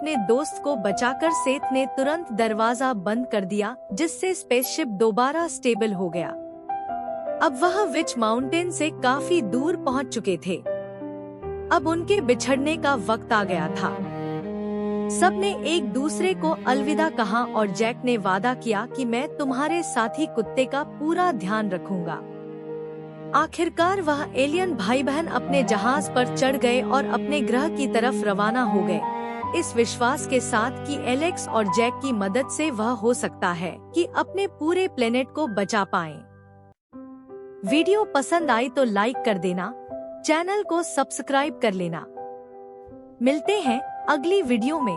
अपने दोस्त को बचाकर सेथ ने तुरंत दरवाजा बंद कर दिया, जिससे स्पेसशिप दोबारा स्टेबल हो गया। अब वह विच माउंटेन से काफी दूर पहुंच चुके थे। अब उनके बिछड़ने का वक्त आ गया था। सबने एक दूसरे को अलविदा कहा और जैक ने वादा किया कि मैं तुम्हारे साथी कुत्ते का पूरा ध्यान रखूंगा। आखिरकार वह एलियन भाई बहन अपने जहाज पर चढ़ गए और अपने ग्रह की तरफ रवाना हो गए, इस विश्वास के साथ कि एलेक्स और जैक की मदद से वह हो सकता है कि अपने पूरे प्लेनेट को बचा पाएं। वीडियो पसंद आई तो लाइक कर देना, चैनल को सब्सक्राइब कर लेना। मिलते हैं अगली वीडियो में।